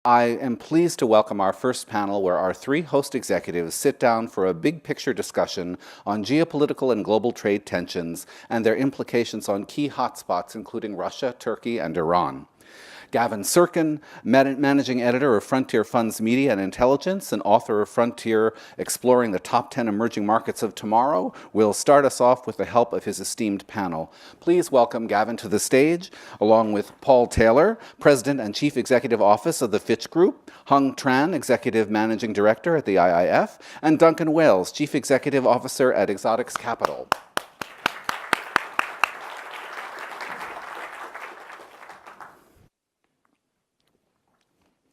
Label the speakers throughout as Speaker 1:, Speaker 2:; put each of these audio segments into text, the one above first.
Speaker 1: I am pleased to welcome our first panel where our three host executives sit down for a big picture discussion on geopolitical and global trade tensions and their implications on key hotspots including Russia, Turkey, and Iran. Gavin Serkin, managing editor of Frontier Funds Media and Intelligence and author of Frontier Exploring the Top 10 Emerging Markets of Tomorrow, will start us off with the help of his esteemed panel. Please welcome Gavin to the stage, along with Paul Taylor, President and Chief Executive Office of the Fitch Group, Tran, Executive Managing Director at the IIF, and Duncan Wales, Chief Executive Officer at Exotix Capital.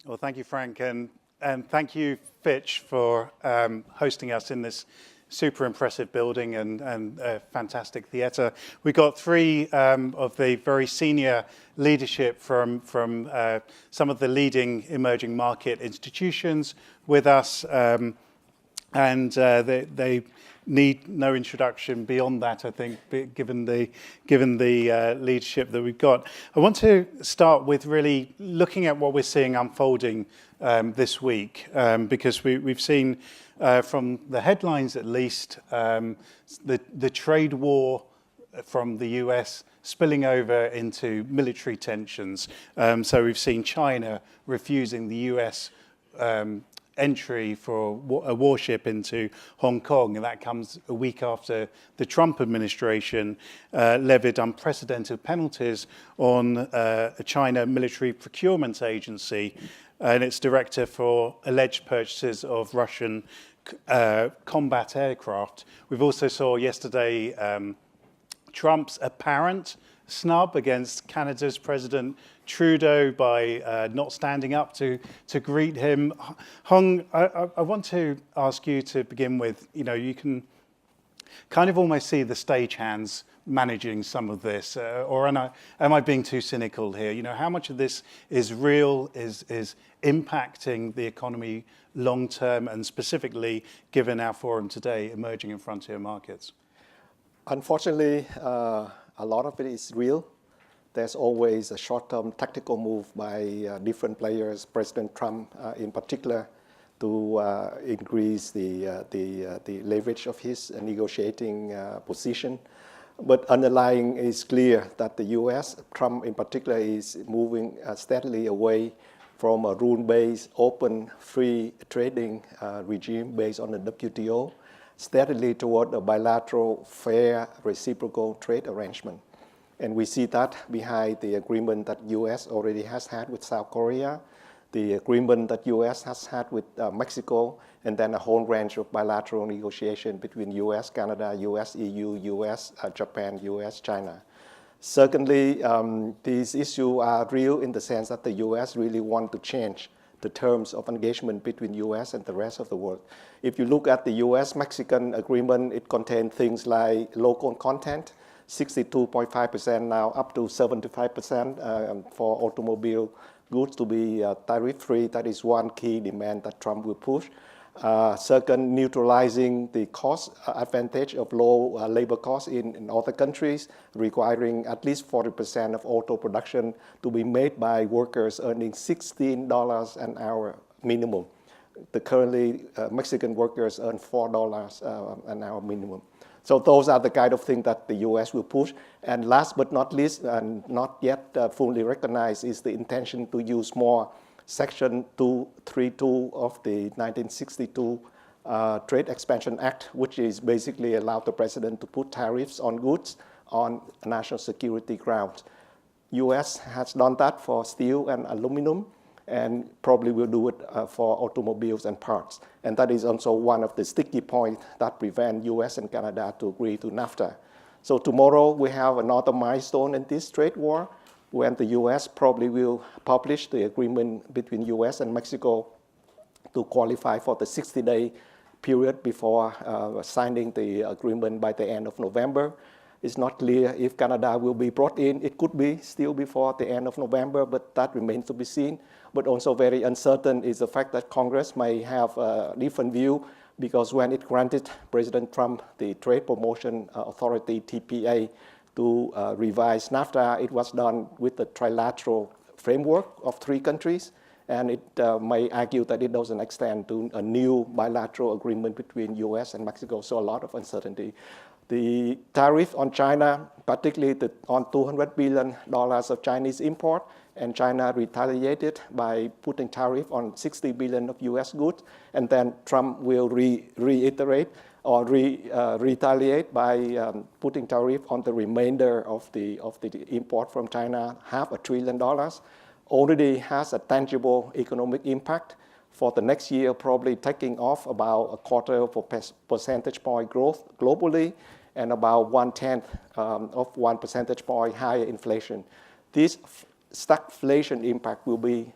Speaker 2: Well, thank you, Frank, and thank you, Fitch, for hosting us in this super impressive building and fantastic theatre. We got three of the very senior leadership from some of the leading emerging market institutions with us, and they need no introduction beyond that, I think, given the leadership that we've got. I want to start with really looking at what we're seeing unfolding this week, because we've seen from the headlines at least the trade war from the US spilling over into military tensions. So we've seen China refusing the US entry for a warship into Hong Kong, and that comes a week after the Trump administration levied unprecedented penalties on a China military procurement agency and its director for alleged purchases of Russian combat aircraft. We've also saw yesterday Trump's apparent snub against Canada's President Trudeau by not standing up to greet him. Hung, I want to ask you to begin with, you can kind of almost see the stagehands managing some of this, or am I being too cynical here? How much of this is real, is impacting the economy long term, and specifically, given our forum today, emerging and frontier markets?
Speaker 3: Unfortunately, a lot of it is real. There's always a short-term tactical move by different players, President Trump in particular, to increase the leverage of his negotiating position. But underlying is clear that the US, Trump in particular, is moving steadily away from a rule-based, open, free trading regime based on the WTO, steadily toward a bilateral, fair, reciprocal trade arrangement. And we see that behind the agreement that US already has had with South Korea, the agreement that US has had with Mexico, and then a whole range of bilateral negotiations between US, Canada, US, EU, US, Japan, US, China. Secondly, these issues are real in the sense that the US really want to change the terms of engagement between US and the rest of the world. If you look at the US-Mexican agreement, it contains things like local content, 62.5% now up to 75% for automobile goods to be tariff-free. That is one key demand that Trump will push. Second, neutralizing the cost advantage of low labor costs in other countries, requiring at least 40% of auto production to be made by workers earning $16 an hour minimum. The currently Mexican workers earn $4 an hour minimum. So those are the kind of things that the US will push. And last but not least, and not yet fully recognized, is the intention to use more Section 232 of the 1962 Trade Expansion Act, which is basically allowed the president to put tariffs on goods on national security grounds. US has done that for steel and aluminum, and probably will do it for automobiles and parts. And that is also one of the sticky points that prevent US and Canada to agree to NAFTA. So tomorrow we have another milestone in this trade war, when the US probably will publish the agreement between US and Mexico to qualify for the 60-day period before signing the agreement by the end of November. It's not clear if Canada will be brought in. It could be still before the end of November, but that remains to be seen. But also very uncertain is the fact that Congress may have a different view, because when it granted President Trump the Trade Promotion Authority, TPA, to revise NAFTA, it was done with the trilateral framework of three countries. And it may argue that it doesn't extend to a new bilateral agreement between US and Mexico, so a lot of uncertainty. The tariff on China, particularly on $200 billion of Chinese import, and China retaliated by putting tariff on $60 billion of US goods, and then Trump will reiterate or retaliate by putting tariff on the remainder of the import from China, $500 billion, already has a tangible economic impact. For the next year, probably taking off about a quarter of a percentage point growth globally, and about 1/10 of 1 percentage point higher inflation. This stagflation impact will be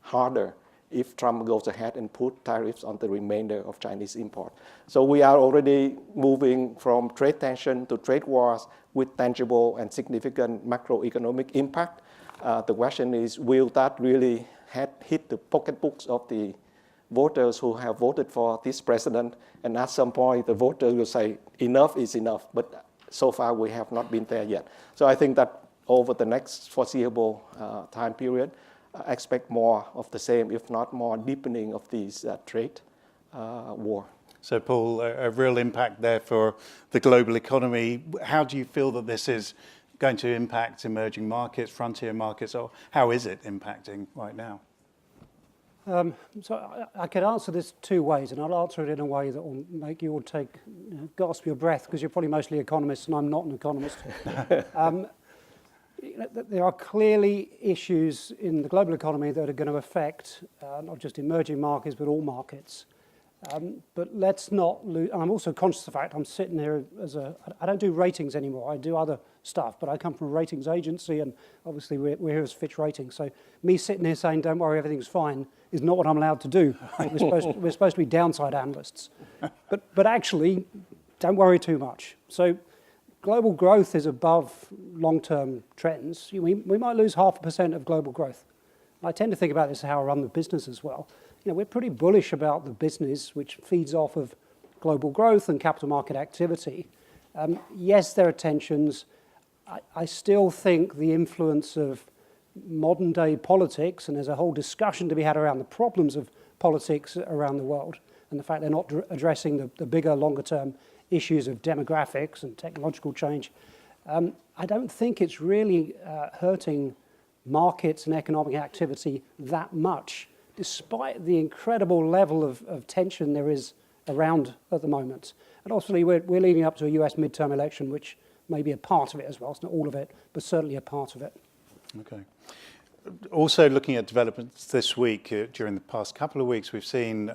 Speaker 3: harder if Trump goes ahead and put tariffs on the remainder of Chinese import. So we are already moving from trade tension to trade wars with tangible and significant macroeconomic impact. The question is, will that really hit the pocketbooks of the voters who have voted for this president? And at some point, the voters will say, enough is enough. But so far, we have not been there yet. So I think that over the next foreseeable time period, expect more of the same, if not more deepening of these trade war.
Speaker 2: So Paul, a real impact there for the global economy. How do you feel that this is going to impact emerging markets, frontier markets, or how is it impacting right now?
Speaker 4: So I could answer this two ways, and I'll answer it in a way that will make you all gasp your breath, because you're probably mostly economists and I'm not an economist. There are clearly issues in the global economy that are going to affect not just emerging markets, but all markets. But let's not lose, and I'm also conscious of the fact I'm sitting here I don't do ratings anymore, I do other stuff, but I come from a ratings agency, and obviously we're here as Fitch Ratings. So me sitting here saying, don't worry, everything's fine, is not what I'm allowed to do. We're supposed to be downside analysts. But actually, don't worry too much. So global growth is above long-term trends. We might lose 0.5% of global growth. I tend to think about this as how I run the business as well. We're pretty bullish about the business, which feeds off of global growth and capital market activity. Yes, there are tensions. I still think the influence of modern day politics, and there's a whole discussion to be had around the problems of politics around the world, and the fact they're not addressing the bigger, longer term issues of demographics and technological change. I don't think it's really hurting markets and economic activity that much, despite the incredible level of tension there is around at the moment. And obviously, we're leading up to a US midterm election, which may be a part of it as well. It's not all of it, but certainly a part of it.
Speaker 2: Okay. Also looking at developments this week, during the past couple of weeks, we've seen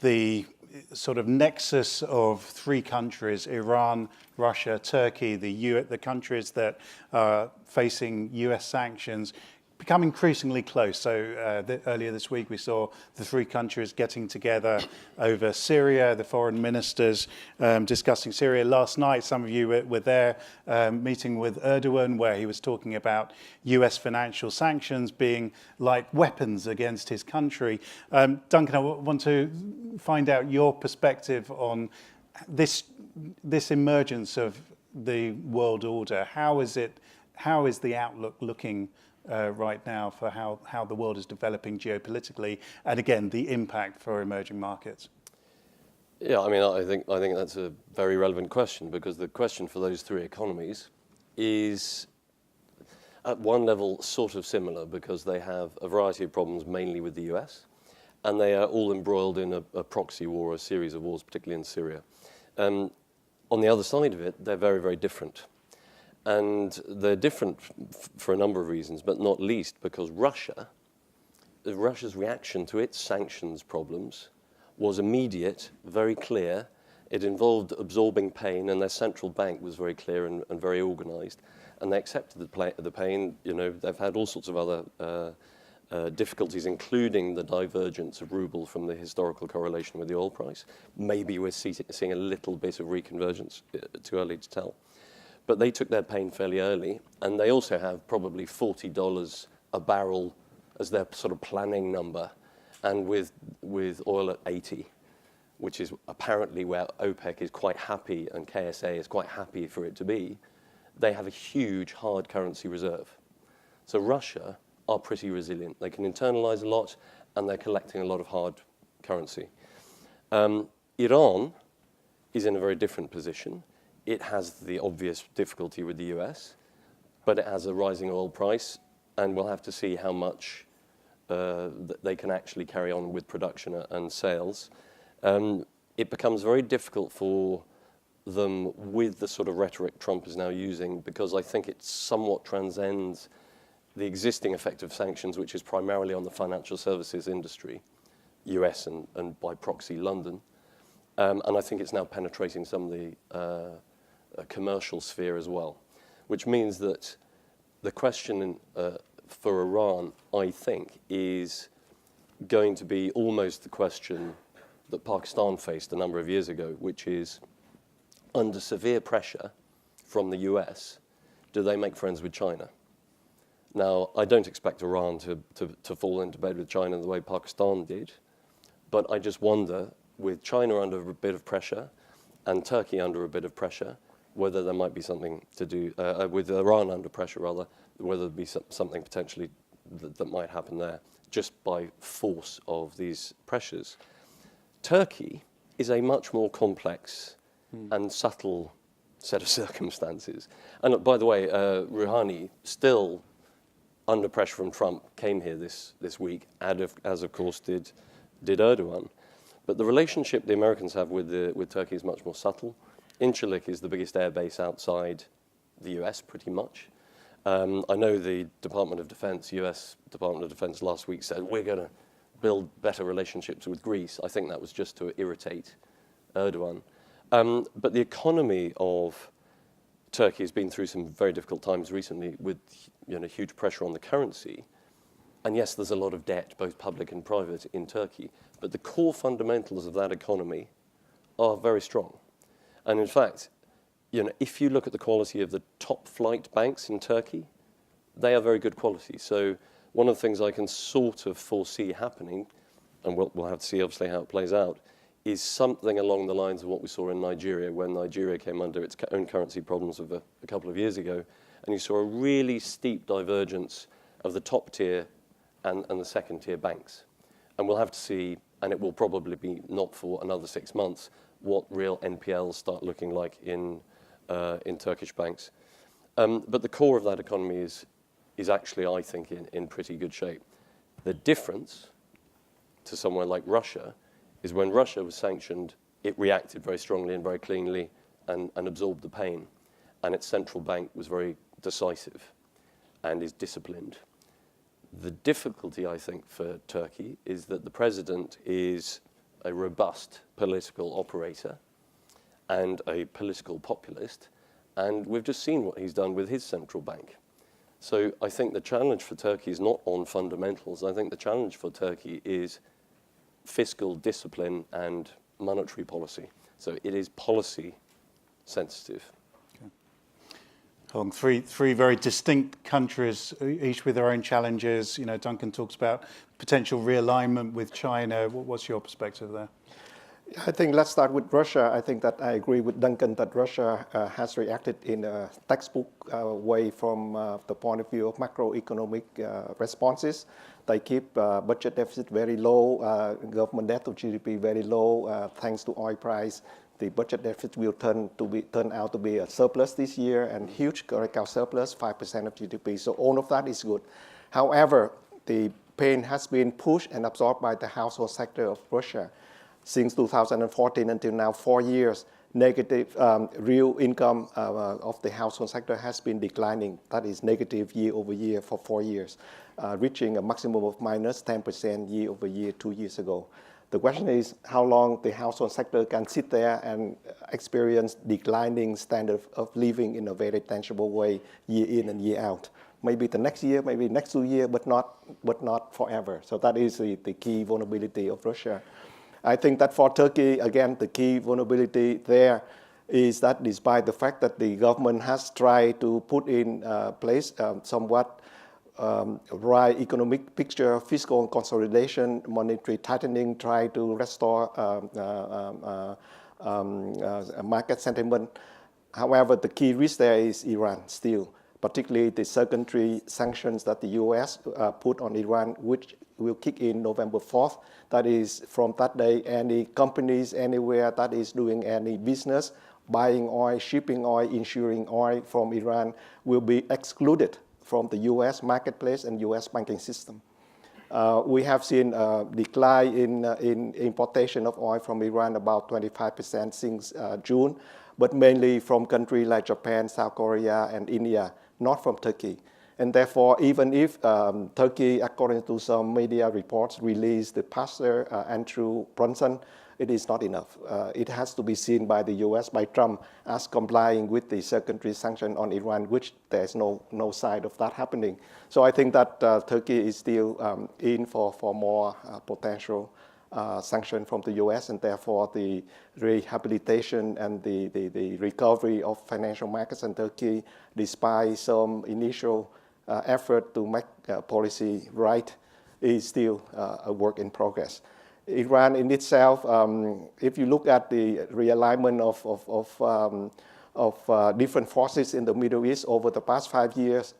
Speaker 2: the sort of nexus of three countries, Iran, Russia, Turkey, the countries that are facing US sanctions, become increasingly close. So earlier this week, we saw the three countries getting together over Syria, the foreign ministers discussing Syria. Last night, some of you were there meeting with Erdogan, where he was talking about US financial sanctions being like weapons against his country. Duncan, I want to find out your perspective on this emergence of the world order. How is the outlook looking right now for how the world is developing geopolitically, and again, the impact for emerging markets?
Speaker 5: Yeah, I mean, I think that's a very relevant question, because the question for those three economies is, at one level, sort of similar, because they have a variety of problems, mainly with the US, and they are all embroiled in a proxy war, a series of wars, particularly in Syria. On the other side of it, they're very, very different. And they're different for a number of reasons, but not least because Russia's reaction to its sanctions problems was immediate, very clear. It involved absorbing pain, and their central bank was very clear and very organized. And they accepted the pain. They've had all sorts of other difficulties, including the divergence of ruble from the historical correlation with the oil price. Maybe we're seeing a little bit of reconvergence, too early to tell. But they took their pain fairly early, and they also have probably $40 a barrel as their sort of planning number, and with oil at 80, which is apparently where OPEC is quite happy and KSA is quite happy for it to be, they have a huge hard currency reserve. So Russia are pretty resilient. They can internalize a lot, and they're collecting a lot of hard currency. Iran is in a very different position. It has the obvious difficulty with the US, but it has a rising oil price, and we'll have to see how much they can actually carry on with production and sales. It becomes very difficult for them with the sort of rhetoric Trump is now using, because I think it somewhat transcends the existing effect of sanctions, which is primarily on the financial services industry, US and by proxy London. And I think it's now penetrating some of the commercial sphere as well, which means that the question for Iran, I think, is going to be almost the question that Pakistan faced a number of years ago, which is, under severe pressure from the US, do they make friends with China? Now, I don't expect Iran to fall into bed with China the way Pakistan did, but I just wonder, with China under a bit of pressure and Turkey under a bit of pressure, whether there might be something to do, with Iran under pressure rather, whether there'd be something potentially that might happen there just by force of these pressures. Turkey is a much more complex and subtle set of circumstances. And by the way, Rouhani, still under pressure from Trump, came here this week, as of course did Erdogan. But the relationship the Americans have with Turkey is much more subtle. Incirlik is the biggest air base outside the US, pretty much. I know the Department of Defense, US Department of Defense last week said, we're going to build better relationships with Greece. I think that was just to irritate Erdogan. But the economy of Turkey has been through some very difficult times recently with huge pressure on the currency. And yes, there's a lot of debt, both public and private, in Turkey. But the core fundamentals of that economy are very strong. And in fact, if you look at the quality of the top flight banks in Turkey, they are very good quality. So one of the things I can sort of foresee happening, and we'll have to see obviously how it plays out, is something along the lines of what we saw in Nigeria when Nigeria came under its own currency problems of a couple of years ago. And you saw a really steep divergence of the top tier and the second tier banks. And we'll have to see, and it will probably be not for another 6 months, what real NPLs start looking like in Turkish banks. But the core of that economy is actually, I think, in pretty good shape. The difference to somewhere like Russia is when Russia was sanctioned, it reacted very strongly and very cleanly and absorbed the pain. And its central bank was very decisive and is disciplined. The difficulty, I think, for Turkey is that the president is a robust political operator and a political populist, and we've just seen what he's done with his central bank. So I think the challenge for Turkey is not on fundamentals. I think the challenge for Turkey is fiscal discipline and monetary policy. So it is policy sensitive.
Speaker 2: Three very distinct countries, each with their own challenges. Duncan talks about potential realignment with China. What's your perspective there?
Speaker 3: I think let's start with Russia. I think that I agree with Duncan that Russia has reacted in a textbook way from the point of view of macroeconomic responses. They keep budget deficit very low, government debt to GDP very low, thanks to oil price. The budget deficit will turn out to be a surplus this year, and huge current account surplus, 5% of GDP. So all of that is good. However, the pain has been pushed and absorbed by the household sector of Russia. Since 2014 until now, 4 years, negative real income of the household sector has been declining. That is negative year over year for 4 years, reaching a maximum of minus 10% year over year 2 years ago. The question is how long the household sector can sit there and experience declining standard of living in a very tangible way year in and year out. Maybe the next year, maybe next 2 years, but not forever. So that is the key vulnerability of Russia. I think that for Turkey, again, the key vulnerability there is that despite the fact that the government has tried to put in place somewhat right economic picture, fiscal consolidation, monetary tightening, try to restore market sentiment. However, the key risk there is Iran still, particularly the secondary sanctions that the US put on Iran, which will kick in November 4th. That is, from that day, any companies anywhere that is doing any business, buying oil, shipping oil, insuring oil from Iran will be excluded from the US marketplace and US banking system. We have seen a decline in importation of oil from Iran, about 25% since June, but mainly from countries like Japan, South Korea, and India, not from Turkey. And therefore, even if Turkey, according to some media reports, released the pastor Andrew Brunson, it is not enough. It has to be seen by the US, by Trump, as complying with the secondary sanction on Iran, which there's no sign of that happening. So I think that Turkey is still in for more potential sanction from the US, and therefore the rehabilitation and the recovery of financial markets in Turkey, despite some initial effort to make policy right, is still a work in progress. Iran in itself, if you look at the realignment of different forces in the Middle East over the past 5 years,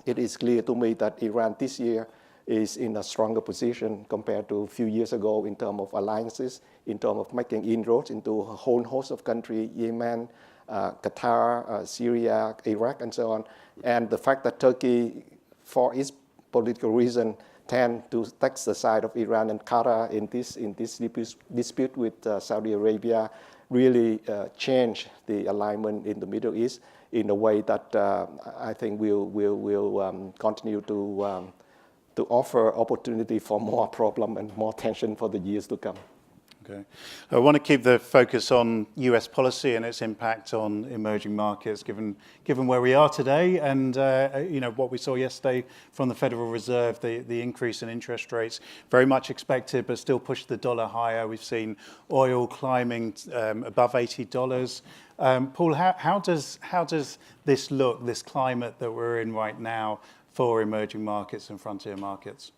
Speaker 3: it is clear to me that Iran this year is in a stronger position compared to a few years ago in terms of alliances, in terms of making inroads into a whole host of countries, Yemen, Qatar, Syria, Iraq, and so on. And the fact that Turkey, for its political reason, tend to take the side of Iran and Qatar in this dispute with Saudi Arabia really change the alignment in the Middle East in a way that I think will continue to offer opportunity for more problem and more tension for the years to come.
Speaker 2: Okay. I want to keep the focus on US policy and its impact on emerging markets, given where we are today and what we saw yesterday from the Federal Reserve, the increase in interest rates, very much expected, but still pushed the dollar higher. We've seen oil climbing above $80. Paul, how does this look, this climate that we're in right now, for emerging markets and frontier markets?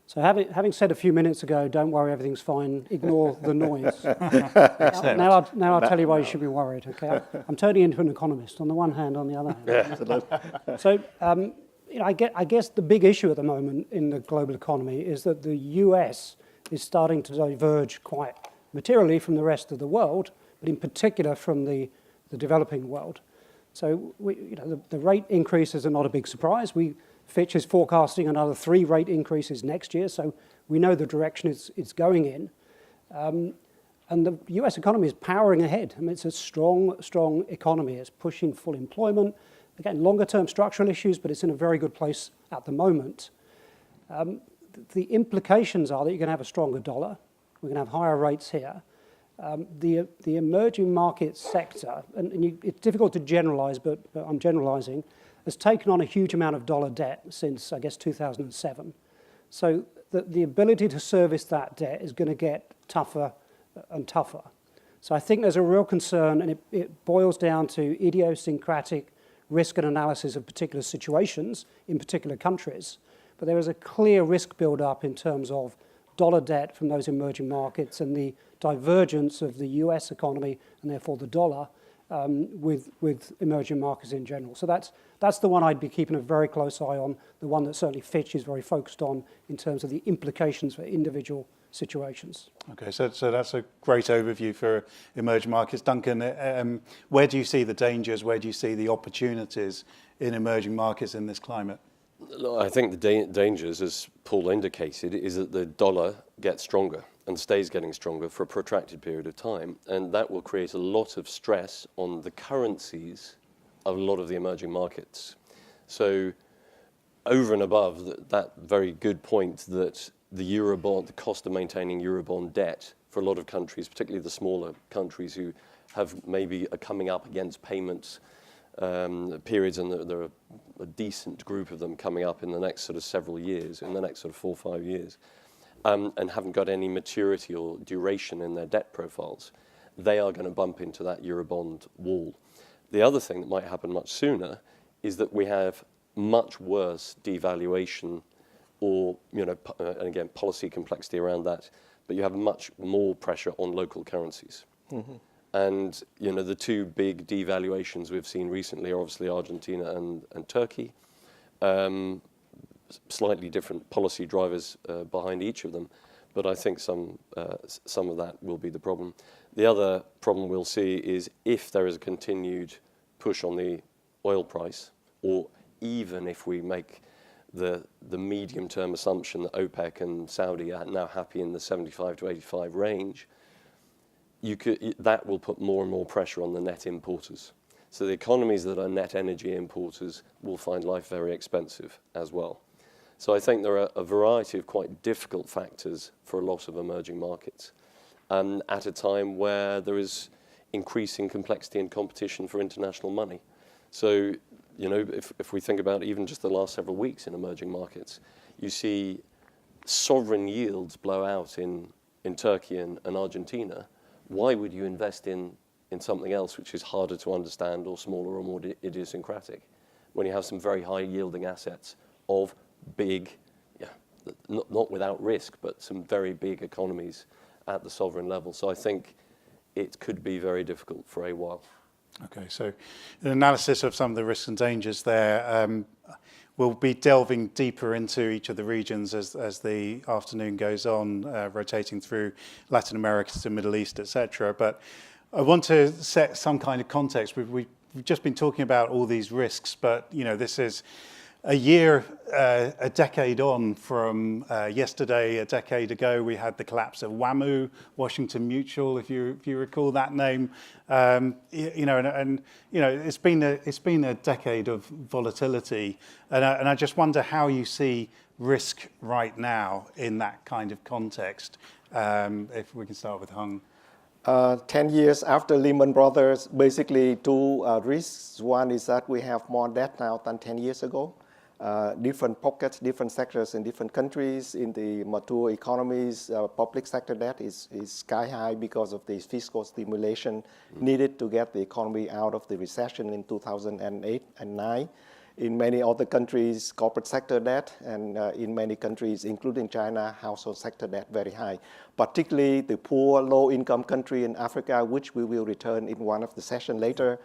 Speaker 4: So having said a few minutes ago, don't worry, everything's fine, ignore the noise. Now I'll tell you why you should be worried, okay? I'm turning into an economist, on the one hand, on the other hand. So I guess the big issue at the moment in the global economy is that the US is starting to diverge quite materially from the rest of the world, but in particular from the developing world. So the rate increases are not a big surprise. Fitch is forecasting another 3 rate increases next year, so we know the direction it's going in. And the US economy is powering ahead. I mean, it's a strong economy. It's pushing full employment. Again, longer term structural issues, but it's in a very good place at the moment. The implications are that you're going to have a stronger dollar. We're going to have higher rates here. The emerging market sector, and it's difficult to generalize, but I'm generalizing, has taken on a huge amount of dollar debt since, I guess, 2007. So the ability to service that debt is going to get tougher and tougher. So I think there's a real concern, and it boils down to idiosyncratic risk and analysis of particular situations in particular countries. But there is a clear risk build-up in terms of dollar debt from those emerging markets and the divergence of the US economy and therefore the dollar with emerging markets in general. So that's the one I'd be keeping a very close eye on, the one that certainly Fitch is very focused on in terms of the implications for individual situations.
Speaker 2: Okay, so that's a great overview for emerging markets. Duncan, where do you see the dangers, where do you see the opportunities in emerging markets in this climate?
Speaker 5: I think the dangers, as Paul indicated, is that the dollar gets stronger and stays getting stronger for a protracted period of time, and that will create a lot of stress on the currencies of a lot of the emerging markets. So over and above that very good point that the Eurobond, the cost of maintaining Eurobond debt for a lot of countries, particularly the smaller countries who have maybe are coming up against payments periods, and there are a decent group of them coming up in the next sort of several years, in the next sort of 4 or 5 years, and haven't got any maturity or duration in their debt profiles, they are going to bump into that Eurobond wall. The other thing that might happen much sooner is that we have much worse devaluation or, and again, policy complexity around that, but you have much more pressure on local currencies. Mm-hmm. And the two big devaluations we've seen recently are obviously Argentina and Turkey. Slightly different policy drivers behind each of them, but I think some of that will be the problem. The other problem we'll see is if there is a continued push on the oil price, or even if we make the medium-term assumption that OPEC and Saudi are now happy in the 75 to 85 range, that will put more and more pressure on the net importers. So the economies that are net energy importers will find life very expensive as well. So I think there are a variety of quite difficult factors for a lot of emerging markets, at a time where there is increasing complexity and competition for international money. So, if we think about even just the last several weeks in emerging markets, you see sovereign yields blow out in Turkey and Argentina. Why would you invest in something else which is harder to understand or smaller or more idiosyncratic when you have some very high yielding assets of big, not without risk, but some very big economies at the sovereign level? So I think it could be very difficult for a while.
Speaker 2: Okay, so an analysis of some of the risks and dangers there. We'll be delving deeper into each of the regions as the afternoon goes on, rotating through Latin America to Middle East, etc. But I want to set some kind of context. We've just been talking about all these risks, but this is a decade on from yesterday. A decade ago, we had the collapse of WAMU, Washington Mutual, if you recall that name. It's been a decade of volatility, and I just wonder how you see risk right now in that kind of context. If we can start with Hung.
Speaker 3: 10 years after Lehman Brothers, basically two risks. One is that we have more debt now than 10 years ago. Different pockets, different sectors in different countries. In the mature economies, public sector debt is sky high because of the fiscal stimulation needed to get the economy out of the recession in 2008 and 9. In many other countries, corporate sector debt, and in many countries, including China, household sector debt very high. Particularly the poor, low-income country in Africa, which we will return in one of the sessions later.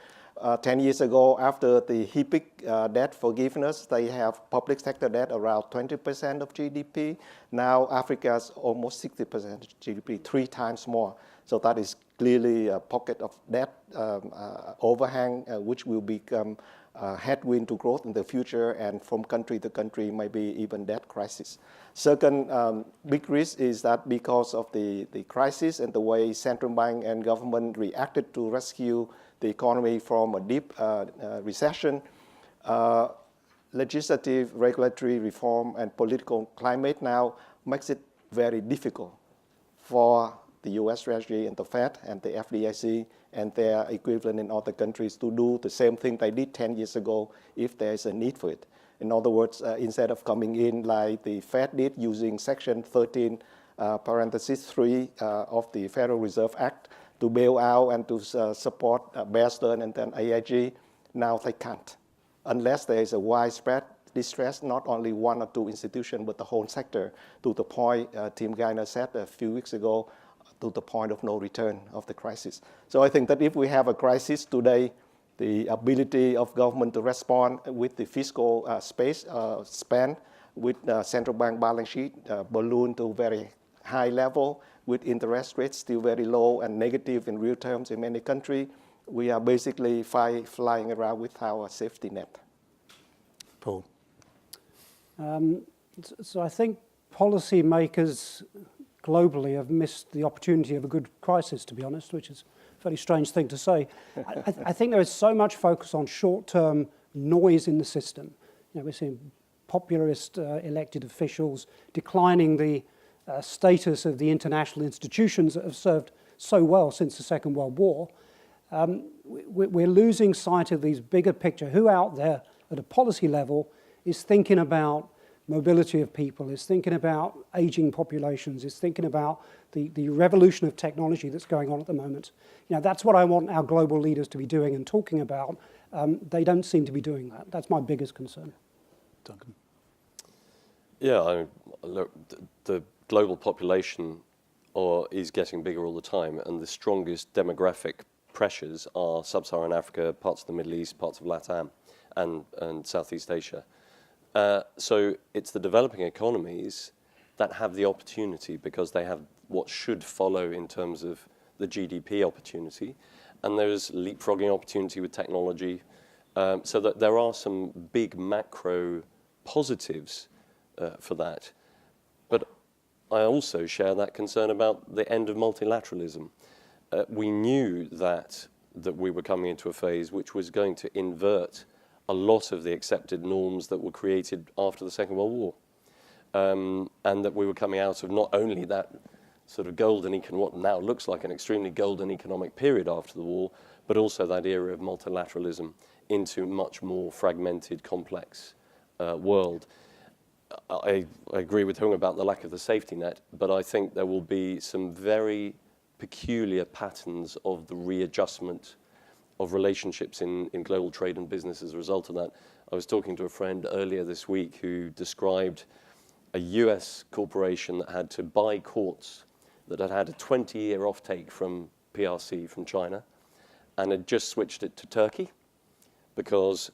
Speaker 3: 10 years ago, after the HIPC debt forgiveness, they have public sector debt around 20% of GDP. Now Africa's almost 60% of GDP, 3 times more. So that is clearly a pocket of debt overhang, which will become a headwind to growth in the future, and from country to country, maybe even debt crisis. Second big risk is that because of the crisis and the way central bank and government reacted to rescue the economy from a deep recession, legislative, regulatory reform, and political climate now makes it very difficult for the US Treasury and the Fed and the FDIC and their equivalent in other countries to do the same thing they did 10 years ago if there is a need for it. In other words, instead of coming in like the Fed did using Section 13, parenthesis 3 of the Federal Reserve Act to bail out and to support Bear Stearns and then AIG, now they can't. Unless there is a widespread distress, not only one or two institutions, but the whole sector, to the point Tim Geithner said a few weeks ago, to the point of no return of the crisis. So I think that if we have a crisis today, the ability of government to respond with the fiscal spend, with central bank balance sheet balloon to very high level, with interest rates still very low and negative in real terms in many countries, we are basically flying around with our safety net.
Speaker 2: Paul.
Speaker 4: So I think policymakers globally have missed the opportunity of a good crisis, to be honest, which is a fairly strange thing to say. I think there is so much focus on short-term noise in the system. We're seeing populist elected officials declining the status of the international institutions that have served so well since the Second World War. We're losing sight of these bigger picture. Who out there at a policy level is thinking about mobility of people, is thinking about aging populations, is thinking about the revolution of technology that's going on at the moment. That's what I want our global leaders to be doing and talking about. They don't seem to be doing that. That's my biggest concern.
Speaker 2: Duncan.
Speaker 5: Yeah, look, the global population is getting bigger all the time, and the strongest demographic pressures are Sub-Saharan Africa, parts of the Middle East, parts of LATAM, and Southeast Asia. So it's the developing economies that have the opportunity because they have what should follow in terms of the GDP opportunity. And there's leapfrogging opportunity with technology. So that there are some big macro positives for that. But I also share that concern about the end of multilateralism. We knew that we were coming into a phase which was going to invert a lot of the accepted norms that were created after the Second World War. And that we were coming out of not only that sort of what now looks like an extremely golden economic period after the war, but also that era of multilateralism into a much more fragmented, complex world. I agree with Hung about the lack of the safety net, but I think there will be some very peculiar patterns of the readjustment of relationships in global trade and business as a result of that. I was talking to a friend earlier this week who described a US corporation that had to buy quartz that had a 20-year offtake from PRC, from China, and had just switched it to Turkey because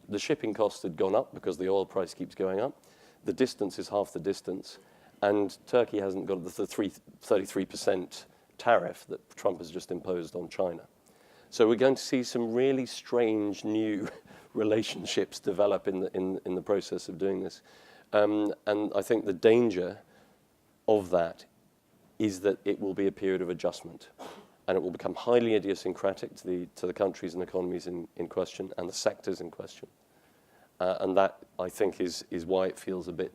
Speaker 5: the shipping costs had gone up because the oil price keeps going up. The distance is half the distance, and Turkey hasn't got the 33% tariff that Trump has just imposed on China. So we're going to see some really strange new relationships develop in the process of doing this. And I think the danger of that is that it will be a period of adjustment, and it will become highly idiosyncratic to the countries and economies in question and the sectors in question. And that, I think, is why it feels a bit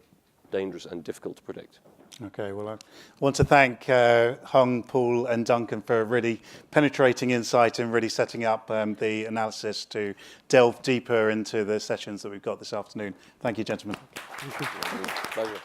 Speaker 5: dangerous and difficult to predict.
Speaker 2: Okay, well, I want to thank Hung, Paul, and Duncan for a really penetrating insight and really setting up the analysis to delve deeper into the sessions that we've got this afternoon. Thank you, gentlemen.
Speaker 5: Thank you. Pleasure.